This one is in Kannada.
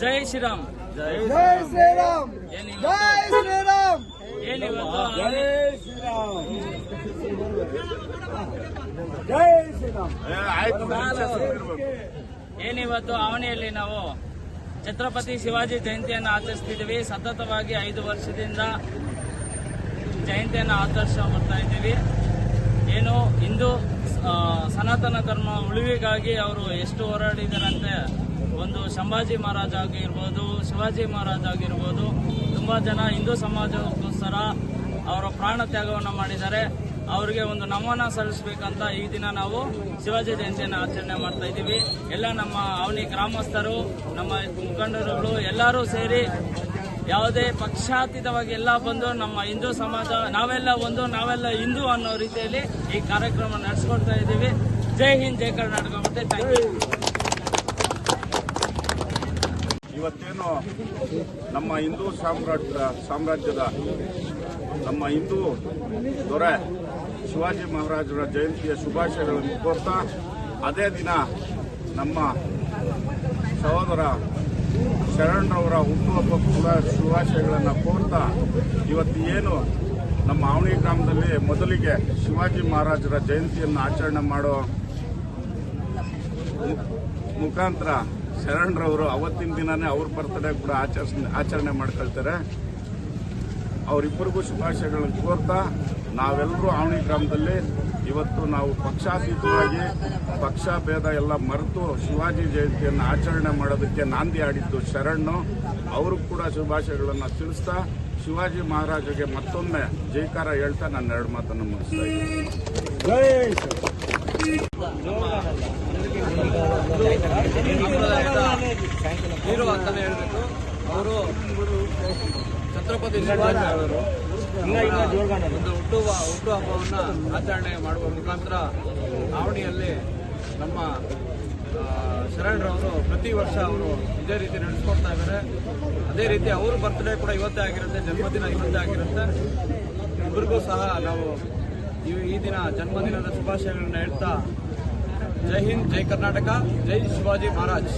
ಜೈ ಶ್ರೀರಾಮ್. ಜೈ ಶ್ರೀರಾಮ್. ಜೈ ಶ್ರೀರಾಮ್. ಏನಿವತ್ತು ಜೈ ಶ್ರೀರಾಮ್. ಏನಿವತ್ತು ಅವನಿಯಲ್ಲಿ ನಾವು ಛತ್ರಪತಿ ಶಿವಾಜಿ ಜಯಂತಿಯನ್ನು ಆಚರಿಸ್ತಿದ್ದೀವಿ. ಸತತವಾಗಿ 5 ವರ್ಷದಿಂದ ಜಯಂತಿಯನ್ನು ಆಚರಿಸ್ತಾ ಬರ್ತಾ ಇದ್ದೀವಿ. ಏನು ಹಿಂದೂ ಸನಾತನ ಧರ್ಮ ಉಳಿವಿಗಾಗಿ ಅವರು ಎಷ್ಟು ಹೋರಾಡಿದಾರಂತೆ. ಒಂದು ಸಂಭಾಜಿ ಮಹಾರಾಜ್ ಆಗಿರ್ಬೋದು, ಶಿವಾಜಿ ಮಹಾರಾಜ್ ಆಗಿರ್ಬೋದು, ತುಂಬಾ ಜನ ಹಿಂದೂ ಸಮಾಜಕ್ಕೋಸ್ಕರ ಅವರ ಪ್ರಾಣ ತ್ಯಾಗವನ್ನು ಮಾಡಿದ್ದಾರೆ. ಅವರಿಗೆ ಒಂದು ನಮನ ಸಲ್ಲಿಸಬೇಕಂತ ಈ ದಿನ ನಾವು ಶಿವಾಜಿ ಜಯಂತಿಯನ್ನು ಆಚರಣೆ ಮಾಡ್ತಾ ಇದ್ದೀವಿ. ಎಲ್ಲ ನಮ್ಮ ಅವನಿ ಗ್ರಾಮಸ್ಥರು, ನಮ್ಮ ಮುಖಂಡರುಗಳು ಎಲ್ಲರೂ ಸೇರಿ ಯಾವುದೇ ಪಕ್ಷಾತೀತವಾಗಿ ಎಲ್ಲ ಬಂದು ನಮ್ಮ ಹಿಂದೂ ಸಮಾಜ ನಾವೆಲ್ಲ ಒಂದು, ನಾವೆಲ್ಲ ಹಿಂದೂ ಅನ್ನೋ ರೀತಿಯಲ್ಲಿ ಈ ಕಾರ್ಯಕ್ರಮ ನಡೆಸ್ಕೊಡ್ತಾ ಇದ್ದೀವಿ. ಜೈ ಹಿಂದ್, ಜೈ ಕರ್ನಾಟಕ. ಮತ್ತೆ ಥ್ಯಾಂಕ್ ಯು. ಇವತ್ತೇನು ನಮ್ಮ ಹಿಂದೂ ಸಾಮ್ರಾಜ್ಯದ ನಮ್ಮ ಹಿಂದೂ ದೊರೆ ಶಿವಾಜಿ ಮಹಾರಾಜರ ಜಯಂತಿಯ ಶುಭಾಶಯಗಳನ್ನು ಕೋರ್ತಾ, ಅದೇ ದಿನ ನಮ್ಮ ಸಹೋದರ ಶರಣರವರ ಹುಟ್ಟುಹಬ್ಬಕ್ಕೂ ಕೂಡ ಶುಭಾಶಯಗಳನ್ನು ಕೋರ್ತಾ, ಇವತ್ತು ಏನು ನಮ್ಮ ಆವಣಿ ಗ್ರಾಮದಲ್ಲಿ ಮೊದಲಿಗೆ ಶಿವಾಜಿ ಮಹಾರಾಜರ ಜಯಂತಿಯನ್ನು ಆಚರಣೆ ಮಾಡೋ ಮುಖಾಂತರ ಶರಣರವರು ಅವತ್ತಿನ ದಿನನೇ ಅವ್ರ ಬರ್ತ್ಡೇ ಕೂಡ ಆಚರಣೆ ಮಾಡ್ಕೊಳ್ತಾರೆ. ಅವರಿಬ್ಬರಿಗೂ ಶುಭಾಶಯಗಳನ್ನು ಕೋರ್ತಾ, ನಾವೆಲ್ಲರೂ ಆವಣಿ ಗ್ರಾಮದಲ್ಲಿ ಇವತ್ತು ನಾವು ಪಕ್ಷಾತೀತವಾಗಿ ಪಕ್ಷ ಭೇದ ಎಲ್ಲ ಮರೆತು ಶಿವಾಜಿ ಜಯಂತಿಯನ್ನು ಆಚರಣೆ ಮಾಡೋದಕ್ಕೆ ನಾಂದಿ ಆಡಿದ್ದು ಶರಣು. ಅವರು ಕೂಡ ಶುಭಾಶಯಗಳನ್ನು ತಿಳಿಸ್ತಾ, ಶಿವಾಜಿ ಮಹಾರಾಜರಿಗೆ ಮತ್ತೊಮ್ಮೆ ಜೈಕಾರ ಹೇಳ್ತಾ ನನ್ನ 2 ಮಾತನ್ನು ಮುಗಿಸ್ತಾ ಹೀರೋ ಅಂತಾನೆ ಹೇಳ್ಬೇಕು. ಅವರು ಛತ್ರಪತಿ ಶಿವಾಜಿ ಅವರು ಒಂದು ಹುಟ್ಟುಹಬ್ಬವನ್ನು ಆಚರಣೆ ಮಾಡುವ ಮುಖಾಂತರ ಆವಣಿಯಲ್ಲಿ ನಮ್ಮ ಶರಣರವರು ಪ್ರತಿ ವರ್ಷ ಅವರು ಇದೇ ರೀತಿ ನಡೆಸ್ಕೊಡ್ತಾ ಇದ್ದಾರೆ. ಅದೇ ರೀತಿ ಅವ್ರ ಬರ್ತ್ಡೇ ಕೂಡ ಇವತ್ತೇ ಆಗಿರುತ್ತೆ, ಜನ್ಮದಿನ ಇವತ್ತೇ ಆಗಿರುತ್ತೆ. ಇಬ್ಬರಿಗೂ ಸಹ ನಾವು ಈ ದಿನ ಜನ್ಮದಿನದ ಶುಭಾಶಯಗಳನ್ನ ಹೇಳ್ತಾ, ಜೈ ಹಿಂದ್, ಜೈ ಕರ್ನಾಟಕ, ಜೈ ಶಿವಾಜಿ ಮಹಾರಾಜ್.